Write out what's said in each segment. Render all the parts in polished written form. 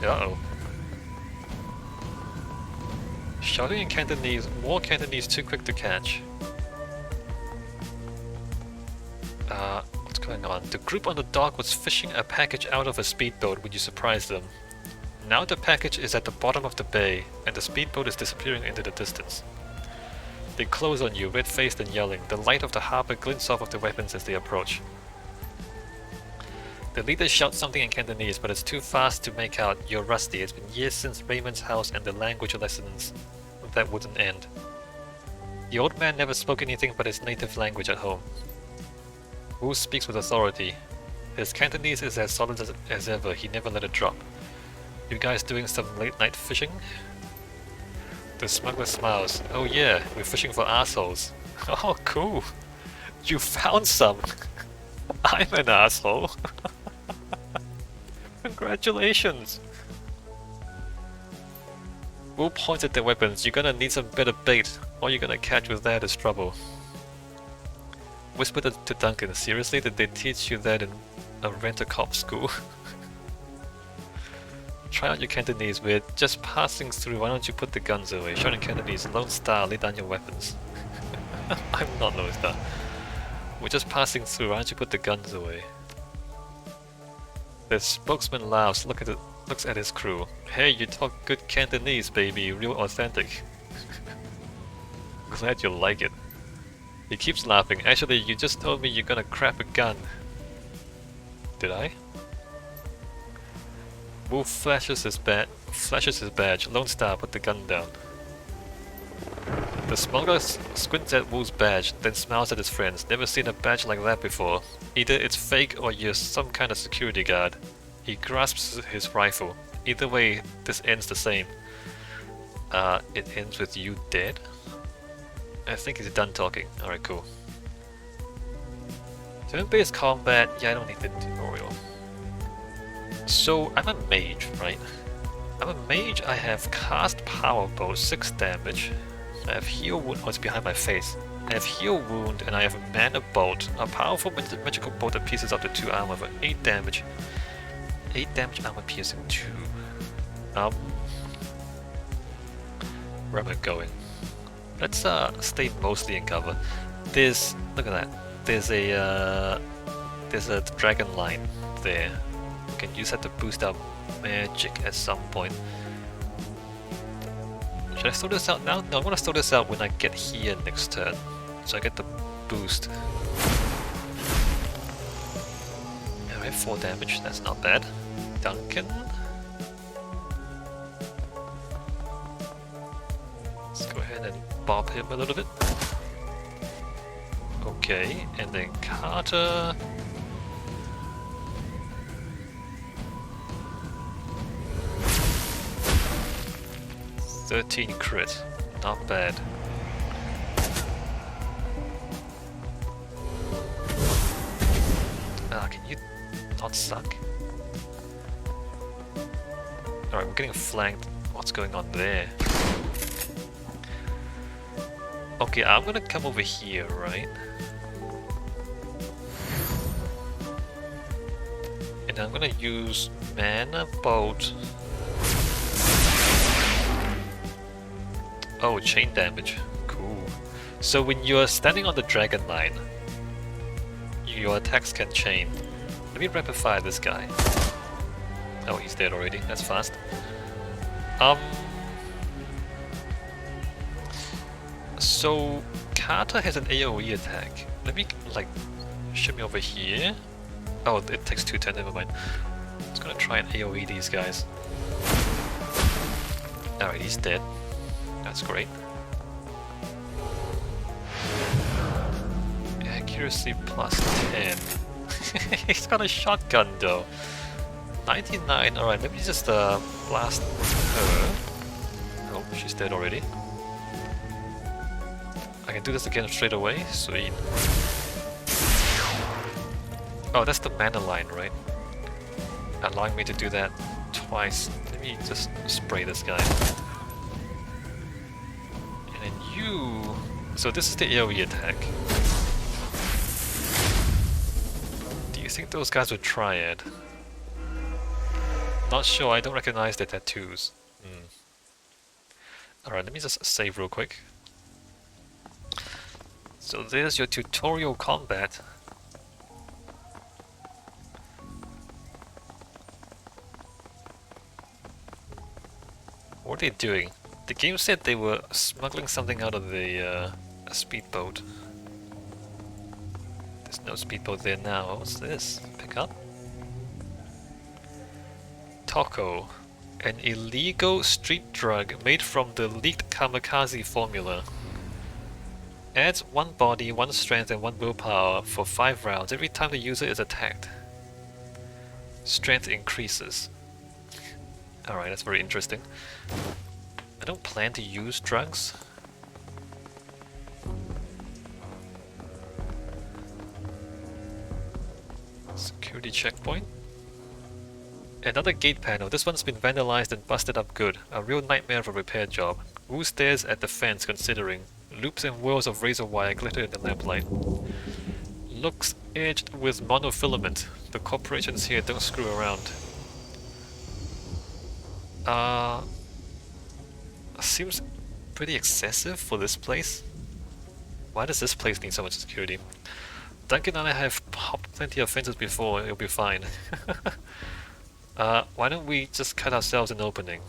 Uh-oh. Shouting in Cantonese, more Cantonese too quick to catch. What's going on? The group on the dock was fishing a package out of a speedboat when you surprised them. Now the package is at the bottom of the bay, and the speedboat is disappearing into the distance. They close on you, red-faced and yelling. The light of the harbor glints off of the weapons as they approach. The leader shouts something in Cantonese, but it's too fast to make out. You're rusty. It's been years since Raymond's house and the language lessons that wouldn't end. The old man never spoke anything but his native language at home. Wu speaks with authority. His Cantonese is as solid as ever. He never let it drop. You guys doing some late night fishing? The smuggler smiles. Oh yeah, we're fishing for assholes. Oh cool. You found some. I'm an asshole. Congratulations. Wu points at their weapons. You're gonna need some better bait. All you're gonna catch with that is trouble. Whisper to Duncan. Seriously, did they teach you that in a rent-a-cop school? Try out your Cantonese. We're just passing through. Why don't you put the guns away? Shouting Cantonese. Lone Star, lay down your weapons. I'm not Lone Star. We're just passing through. Why don't you put the guns away? The spokesman laughs. Looks at his crew. Hey, you talk good Cantonese, baby. Real authentic. Glad you like it. He keeps laughing. Actually, you just told me you're gonna crap a gun. Did I? Wu flashes his badge. Lone Star, put the gun down. The smuggler squints at Wu's badge, then smiles at his friends. Never seen a badge like that before. Either it's fake or you're some kind of security guard. He grasps his rifle. Either way, this ends the same. It ends with you dead? I think he's done talking. Alright, cool. Turn-based combat, yeah, I don't need the tutorial. So, I'm a mage, right? I'm a mage, I have cast power bow, 6 damage. I have heal wound, oh it's behind my face. I have heal wound and I have a mana bolt, a powerful magical bolt that pieces up to 2 armor for 8 damage. 8 damage armor piercing 2. Where am I going? Let's stay mostly in cover. Look at that. There's a dragon line there. We can use that to boost our magic at some point. Should I throw this out now? No, I'm gonna throw this out when I get here next turn. So I get the boost. Alright, 4 damage, that's not bad. Duncan. Let's go ahead and bob him a little bit. Okay, and then Carter. "13 crit, not bad." Can you not suck? Alright, we're getting flanked. What's going on there? Okay, I'm gonna come over here, right? And I'm gonna use mana bolt. Oh, chain damage. Cool. So when you're standing on the dragon line, your attacks can chain. Let me rapid fire this guy. Oh, he's dead already. That's fast. So Carter has an AoE attack. Let me like shimmy over here. Oh, it takes 2 turns. Never mind. I'm just gonna try and AoE these guys. Alright, he's dead. That's great. Accuracy plus 10. He's got a shotgun though. 99. Alright, let me just blast her. Oh, she's dead already. I can do this again straight away. Sweet. Oh, that's the mana line, right? Allowing me to do that twice. Let me just spray this guy. And then you... So this is the AoE attack. Do you think those guys would triad? Not sure, I don't recognize the tattoos. Alright, let me just save real quick. So there's your tutorial combat. What are they doing? The game said they were smuggling something out of the speedboat. There's no speedboat there now. What's this? Pick up? Taco. An illegal street drug made from the leaked kamikaze formula. Adds 1 body, 1 strength and 1 willpower for 5 rounds every time the user is attacked. Strength increases. Alright, that's very interesting. I don't plan to use drugs. Security checkpoint. Another gate panel. This one's been vandalized and busted up good. A real nightmare of a repair job. Wu stares at the fence considering. Loops and whirls of razor wire glitter in the lamplight. Looks edged with monofilament. The corporations here don't screw around. Seems pretty excessive for this place. Why does this place need so much security? Duncan and I have hopped plenty of fences before, it'll be fine. Why don't we just cut ourselves an opening?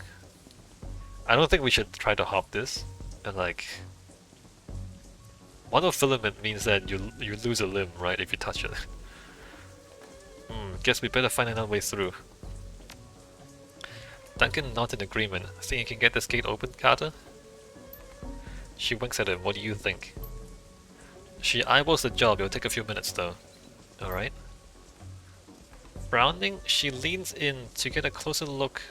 I don't think we should try to hop this. And like... monofilament means that you lose a limb, right, if you touch it. Guess we better find another way through. Duncan nods in agreement. Think you can get this gate open, Carter? She winks at him. What do you think? She eyeballs the job. It'll take a few minutes though. Alright. Frowning, she leans in to get a closer look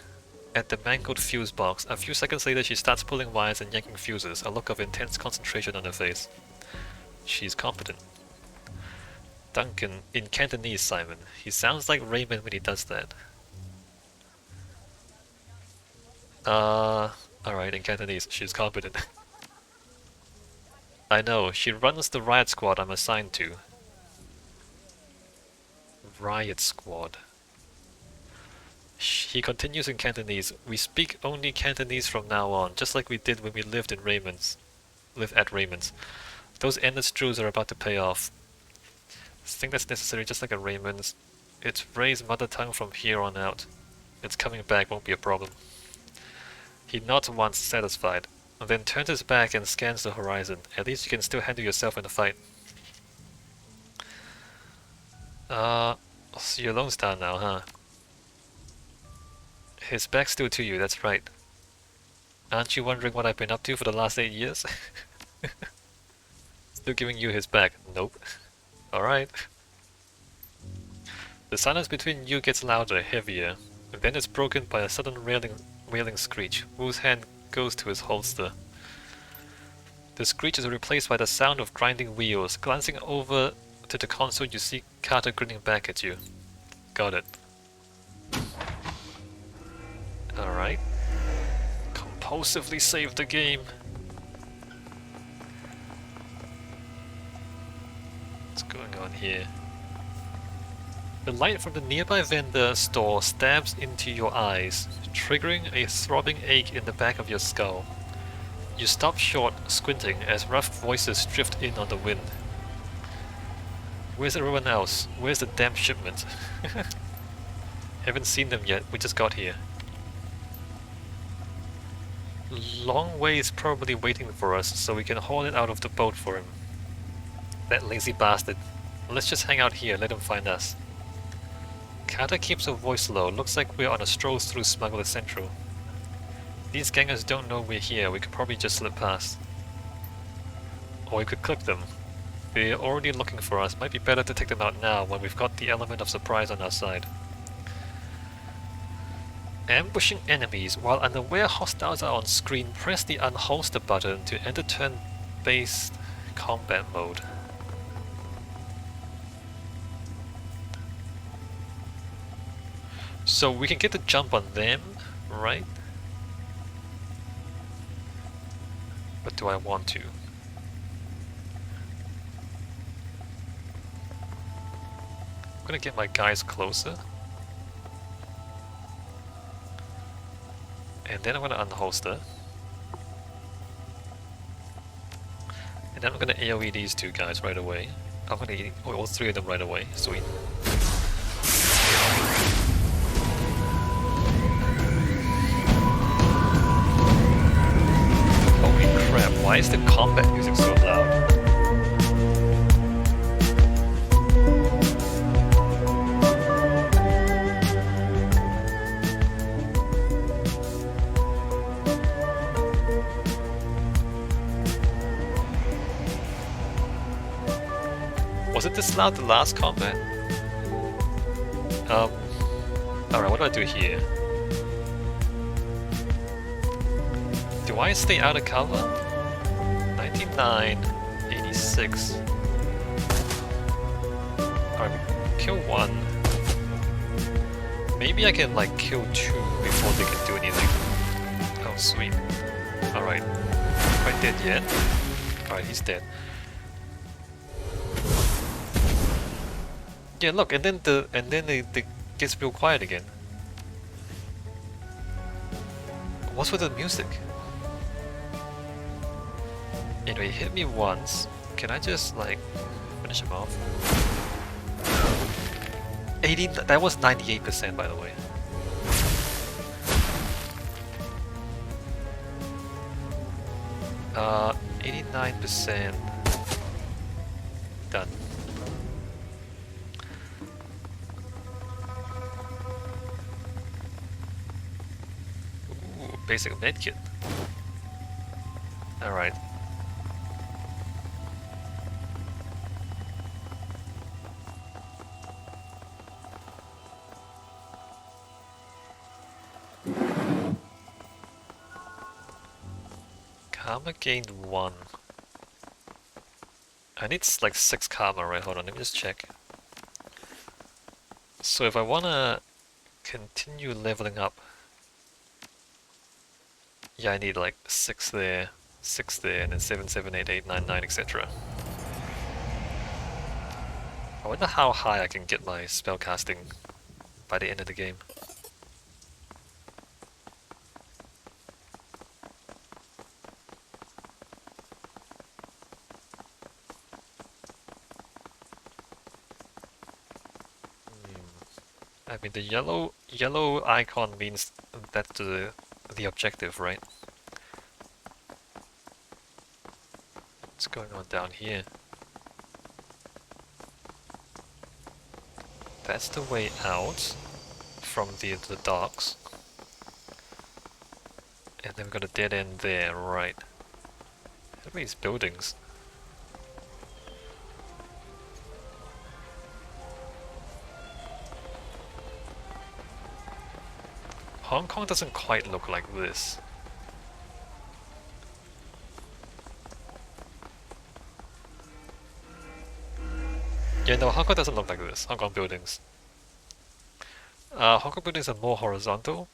at the mangled fuse box. A few seconds later she starts pulling wires and yanking fuses, a look of intense concentration on her face. She's competent. Duncan, in Cantonese, Simon. He sounds like Raymond when he does that. Alright, in Cantonese, she's competent. I know, she runs the riot squad I'm assigned to. Riot squad. He continues in Cantonese. We speak only Cantonese from now on, just like we did when we lived at Raymond's. Those endless drews are about to pay off. Think that's necessary, just like at Raymond's. It's Ray's mother tongue from here on out. It's coming back, won't be a problem. He nods once, satisfied, and then turns his back and scans the horizon. At least you can still handle yourself in a fight. So you're Lone Star now, huh? His back's still to you, that's right. Aren't you wondering what I've been up to for the last 8 years? Still giving you his back. Nope. Alright. The silence between you gets louder, heavier, and then it's broken by a sudden wailing screech. Wu's hand goes to his holster. The screech is replaced by the sound of grinding wheels. Glancing over to the console, you see Carter grinning back at you. Got it. Alright. Compulsively save the game. What's going on here? The light from the nearby vendor store stabs into your eyes, triggering a throbbing ache in the back of your skull. You stop short, squinting, as rough voices drift in on the wind. Where's everyone else? Where's the damn shipment? Haven't seen them yet, we just got here. Long Way is probably waiting for us, so we can haul it out of the boat for him. That lazy bastard. Let's just hang out here, let him find us. Carter keeps her voice low. Looks like we're on a stroll through Smuggler Central. These gangers don't know we're here. We could probably just slip past. Or we could clip them. They're already looking for us. Might be better to take them out now when we've got the element of surprise on our side. Ambushing enemies. While unaware hostiles are on screen, press the unholster button to enter turn-based combat mode. So we can get the jump on them, right? But do I want to? I'm gonna get my guys closer. And then I'm gonna unholster. And then I'm gonna AoE these two guys right away. I'm gonna eat all three of them right away. Sweet. Holy crap, why is the combat music so loud? Was it this loud the last combat? Alright, what do I do here? Do I stay out of cover? 99, 86. Alright, kill one. Maybe I can like kill two before they can do anything. Oh sweet. Alright. Quite dead yet? Alright, he's dead. Yeah, look, and then it gets real quiet again. What's with the music? Anyway, he hit me once. Can I just like finish him off? 80. That was 98%, by the way. Uh, 89%. Done. Basic medkit. Alright. Karma gained 1. I need like 6 karma, right? Hold on, let me just check. So if I wanna continue leveling up, yeah, I need like 6 there, 6 there, and then 7, 7, 8, 8, 9, 9, etc. I wonder how high I can get my spellcasting by the end of the game. I mean, the yellow icon means that's the objective, right? What's going on down here? That's the way out from the docks. And then we've got a dead end there, right? Look at these buildings. Hong Kong doesn't quite look like this. Yeah, no, Hong Kong doesn't look like this. Hong Kong buildings. Hong Kong buildings are more horizontal,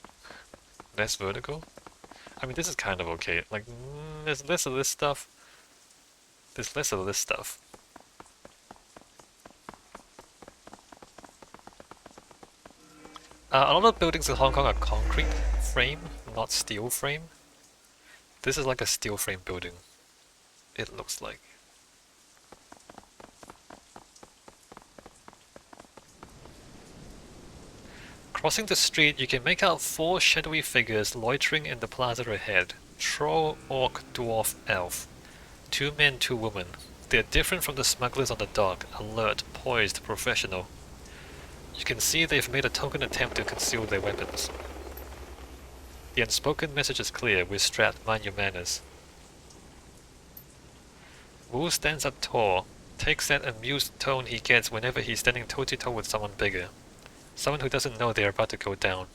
less vertical. I mean, this is kind of okay. Like, there's less of this stuff. There's less of this stuff. A lot of buildings in Hong Kong are concrete frame, not steel frame. This is like a steel frame building, it looks like. Crossing the street, you can make out 4 shadowy figures loitering in the plaza ahead. Troll, orc, dwarf, elf. 2 men, 2 women. They're different from the smugglers on the dock, alert, poised, professional. You can see they've made a token attempt to conceal their weapons. The unspoken message is clear, we're strapped, mind your manners. Wu stands up tall, takes that amused tone he gets whenever he's standing toe-to-toe with someone bigger. Someone who doesn't know they're about to go down.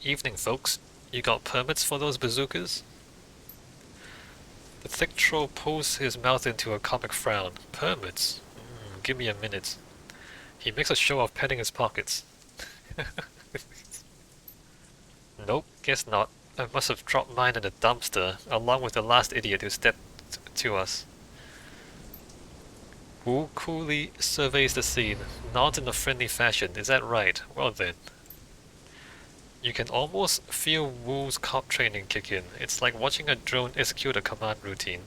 Evening, folks. You got permits for those bazookas? The thick troll pulls his mouth into a comic frown. Permits? Give me a minute. He makes a show of petting his pockets. Nope, guess not. I must have dropped mine in the dumpster, along with the last idiot who stepped to us. Wu coolly surveys the scene, nods in a friendly fashion. Is that right? Well then. You can almost feel Wu's cop training kick in. It's like watching a drone execute a command routine.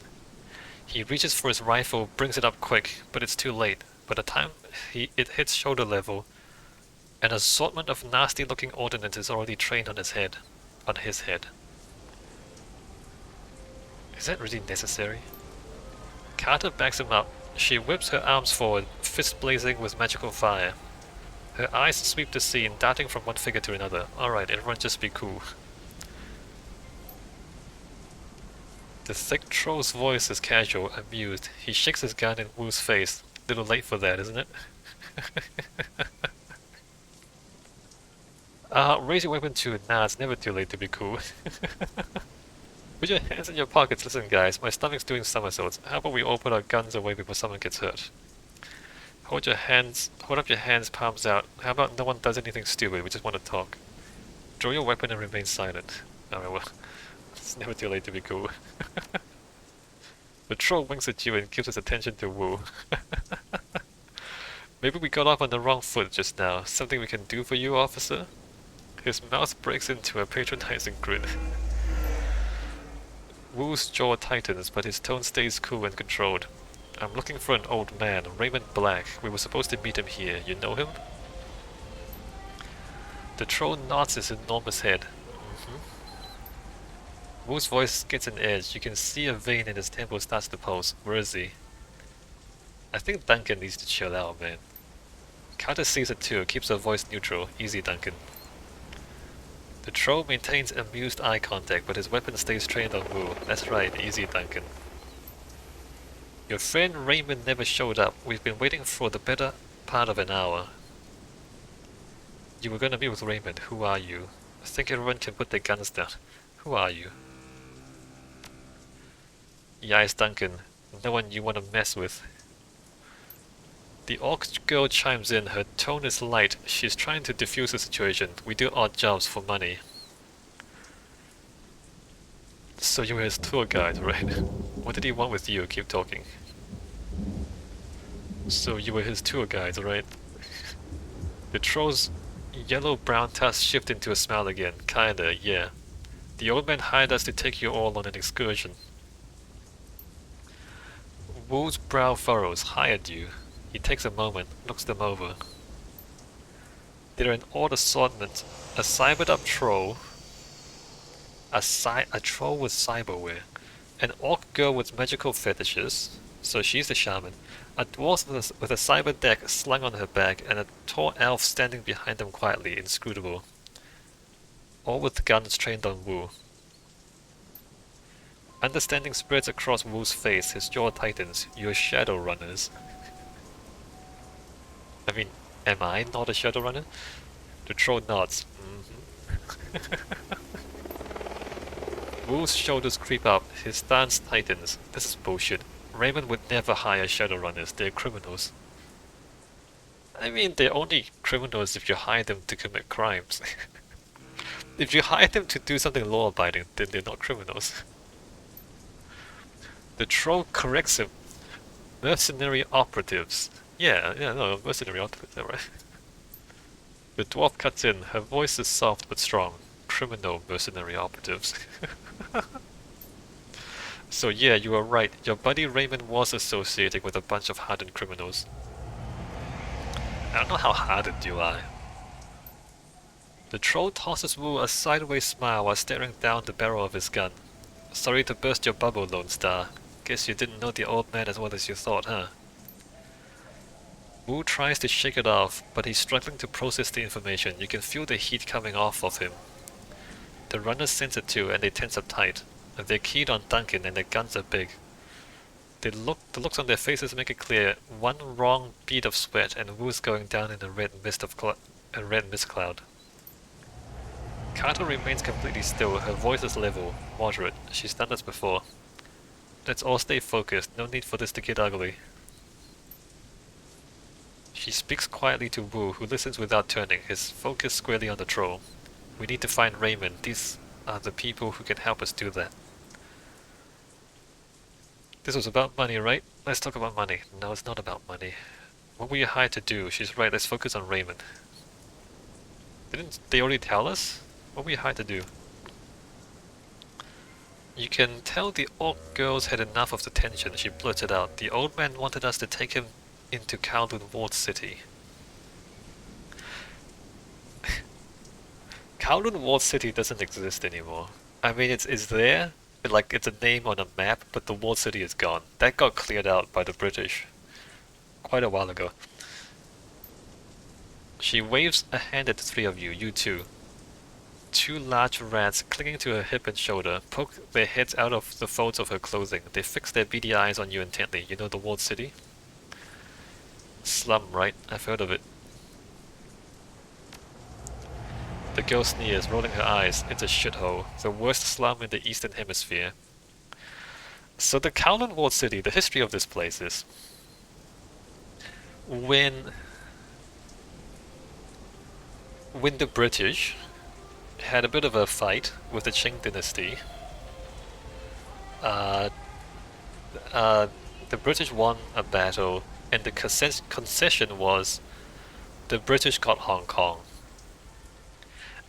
He reaches for his rifle, brings it up quick, but it's too late. By the time it hits shoulder level, an assortment of nasty-looking ordnance is already trained on his head. Is that really necessary? Carter backs him up. She whips her arms forward, fist blazing with magical fire. Her eyes sweep the scene, darting from one figure to another. Alright, everyone just be cool. The thick troll's voice is casual, amused. He shakes his gun in Wu's face. Little late for that, isn't it? Raise your weapon too. Nah, it's never too late to be cool. Put your hands in your pockets. Listen, guys, my stomach's doing somersaults. How about we all put our guns away before someone gets hurt? Hold up your hands, palms out. How about no one does anything stupid, we just want to talk. Draw your weapon and remain silent. Alright, well, it's never too late to be cool. The troll winks at you and gives his attention to Wu. Maybe we got off on the wrong foot just now. Something we can do for you, officer? His mouth breaks into a patronizing grin. Wu's jaw tightens, but his tone stays cool and controlled. I'm looking for an old man, Raymond Black. We were supposed to meet him here. You know him? The troll nods his enormous head. Wu's voice gets an edge. You can see a vein in his temple starts to pulse. Where is he? I think Duncan needs to chill out, man. Carter sees it too, keeps her voice neutral. Easy, Duncan. The troll maintains amused eye contact, but his weapon stays trained on Wu. That's right, easy, Duncan. Your friend Raymond never showed up. We've been waiting for the better part of an hour. You were gonna be with Raymond. Who are you? I think everyone can put their guns down. Who are you? Yeah, it's Duncan. No one you want to mess with. The orc girl chimes in. Her tone is light. She's trying to defuse the situation. We do odd jobs for money. So you were his tour guide, right? What did he want with you? Keep talking. So you were his tour guide, right? The troll's yellow-brown tusks shift into a smile again. Kinda, yeah. The old man hired us to take you all on an excursion. Wu's brow furrows. Hired you. He takes a moment, looks them over. They're an odd assortment. A cybered-up troll. A troll with cyberware. An orc girl with magical fetishes. So she's the shaman. A dwarf with a cyber deck slung on her back, and a tall elf standing behind them quietly, inscrutable. All with guns trained on Wu. Understanding spreads across Wu's face, his jaw tightens. You're Shadowrunners. I mean, am I not a Shadowrunner? The troll nods. Wu's shoulders creep up, his stance tightens. This is bullshit. Raymond would never hire Shadowrunners, they're criminals. I mean, they're only criminals if you hire them to commit crimes. If you hire them to do something law-abiding, then they're not criminals. The troll corrects him. Mercenary operatives. Yeah, no, mercenary operatives, right? The dwarf cuts in, her voice is soft but strong. Criminal mercenary operatives. So yeah, you were right. Your buddy Raymond was associated with a bunch of hardened criminals. I don't know how hardened you are. The troll tosses Wu a sideways smile while staring down the barrel of his gun. Sorry to burst your bubble, Lone Star. Guess you didn't know the old man as well as you thought, huh? Wu tries to shake it off, but he's struggling to process the information. You can feel the heat coming off of him. The runners sense it too, and they tense up tight. They're keyed on Duncan, and their guns are big. The looks on their faces make it clear. One wrong bead of sweat, and Wu's going down in a red mist cloud. Carter remains completely still. Her voice is level, moderate. She's done this before. Let's all stay focused. No need for this to get ugly. She speaks quietly to Wu, who listens without turning, his focus squarely on the troll. We need to find Raymond. These are the people who can help us do that. This was about money, right? Let's talk about money. No, it's not about money. What were you hired to do? She's right, let's focus on Raymond. Didn't they already tell us? What were you hired to do? You can tell the orc girls had enough of the tension, she blurted out. The old man wanted us to take him into Kowloon Walled City. Kowloon Walled City doesn't exist anymore. I mean, it's there, like it's a name on a map, but the walled city is gone. That got cleared out by the British quite a while ago. She waves a hand at the three of you, you two. Two large rats, clinging to her hip and shoulder, poke their heads out of the folds of her clothing. They fix their beady eyes on you intently. You know the walled city? Slum, right? I've heard of it. The girl sneers, rolling her eyes. It's a shithole. The worst slum in the Eastern Hemisphere. So the Kowloon Walled City, the history of this place is... When the British had a bit of a fight with the Qing dynasty, uh, the British won a battle, and the concession was the British got Hong Kong.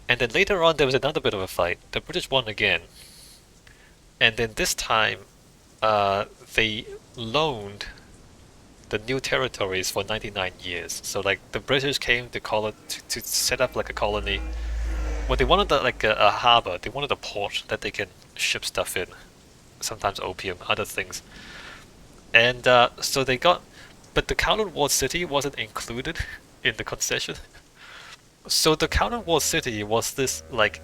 And then later on there was another bit of a fight. The British won again. And then this time, they loaned the new territories for 99 years. So like the British came to set up like a colony. Well, they wanted a harbor. They wanted a port that they can ship stuff in. Sometimes opium, other things. And so they got, but the Kowloon Walled City wasn't included in the concession. So the Kowloon Walled City was this like,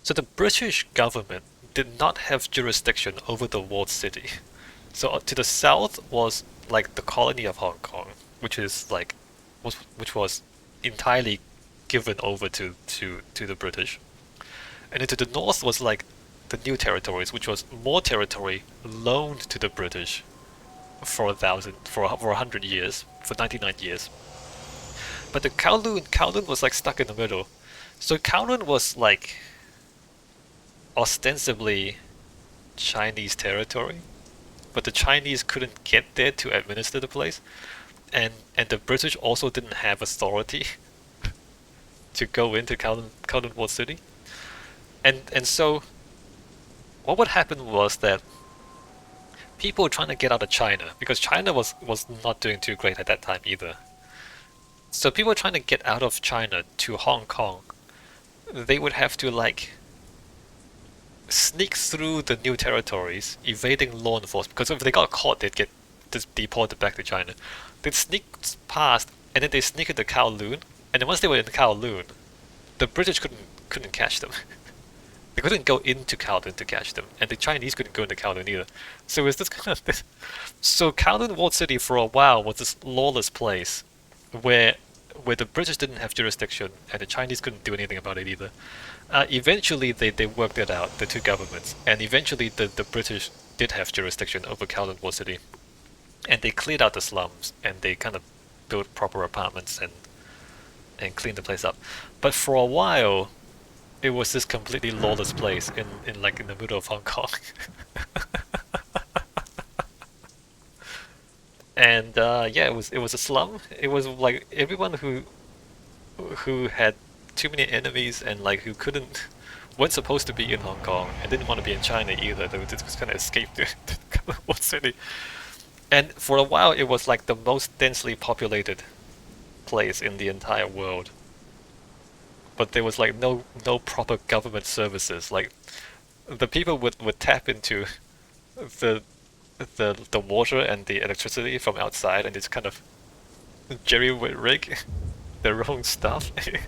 so the British government did not have jurisdiction over the walled city. So to the south was like the colony of Hong Kong, which is like, which was entirely given over to the British, and then to the north was like the new territories, which was more territory loaned to the British for 100 years, for 99 years. But the Kowloon was like stuck in the middle. So Kowloon was like ostensibly Chinese territory, but the Chinese couldn't get there to administer the place, and the British also didn't have authority to go into Kowloon Walled City, and so what would happen was that people were trying to get out of China because China was not doing too great at that time either. So people were trying to get out of China to Hong Kong. They would have to like sneak through the new territories, evading law enforcement. Because if they got caught, they'd get deported back to China. They'd sneak past, and then they sneak into Kowloon. And then once they were in Kowloon, the British couldn't catch them. They couldn't go into Kowloon to catch them, and the Chinese couldn't go into Kowloon either. So it was this kind of this. So Kowloon Walled City for a while was this lawless place, where the British didn't have jurisdiction, and the Chinese couldn't do anything about it either. Eventually, they worked it out, the two governments, and eventually the British did have jurisdiction over Kowloon Walled City, and they cleared out the slums, and they kind of built proper apartments and cleaned the place up. But for a while, it was this completely lawless place in the middle of Hong Kong. And yeah, it was a slum. It was like everyone who had too many enemies and like who weren't supposed to be in Hong Kong and didn't want to be in China either. They just kind of escaped to Kowloon City. And for a while, it was like the most densely populated place in the entire world. But there was like no proper government services. Like the people would tap into the the water and the electricity from outside and just kind of jerry-rig their own stuff. It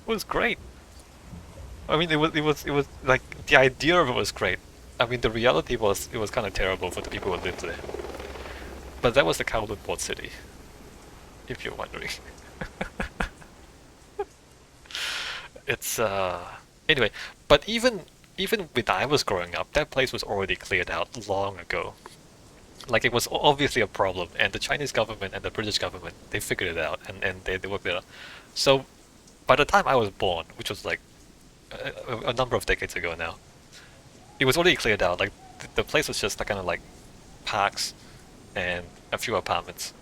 was great. I mean, it was like the idea of it was great. I mean, the reality was it was kind of terrible for the people who lived there. But that was the Kowloon Port City, if you're wondering. It's anyway. But even when I was growing up, that place was already cleared out long ago. Like it was obviously a problem, and the Chinese government and the British government they figured it out and they worked it out. So by the time I was born, which was like a number of decades ago now, it was already cleared out. Like the place was just like, kind of like parks and a few apartments,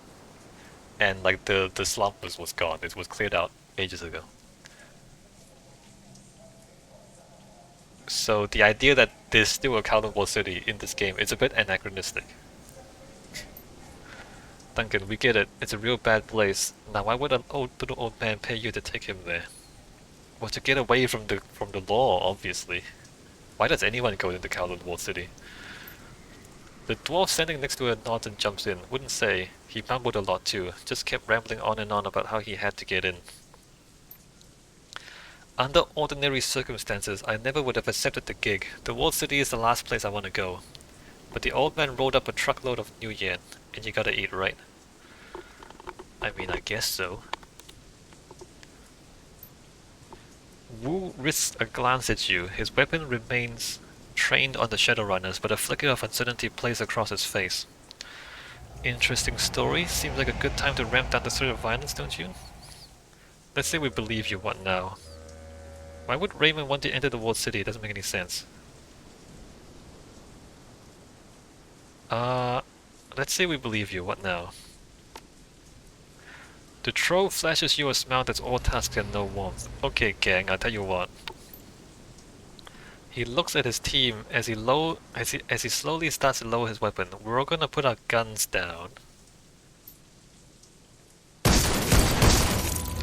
and like the slum was gone. It was cleared out ages ago. So the idea that there's still a Kowloon Wall City in this game is a bit anachronistic. Duncan, we get it. It's a real bad place. Now why would an little old man pay you to take him there? Well, to get away from the law, obviously. Why does anyone go into Kowloon Wall City? The dwarf standing next to her nods and jumps in. Wouldn't say. He mumbled a lot too. Just kept rambling on and on about how he had to get in. Under ordinary circumstances, I never would have accepted the gig. The Walled City is the last place I want to go. But the old man rolled up a truckload of new yen, and you gotta eat, right? I mean, I guess so. Wu risks a glance at you. His weapon remains trained on the Shadowrunners, but a flicker of uncertainty plays across his face. Interesting story. Seems like a good time to ramp down the threat of violence, don't you? Let's say we believe you, what now? Why would Raymond want to enter the Walled City? It doesn't make any sense. Let's say we believe you, what now? The troll flashes you a smile that's all tusk and no warmth. Okay, gang, I'll tell you what. He looks at his team as he slowly starts to lower his weapon. We're all gonna put our guns down.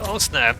Oh snap!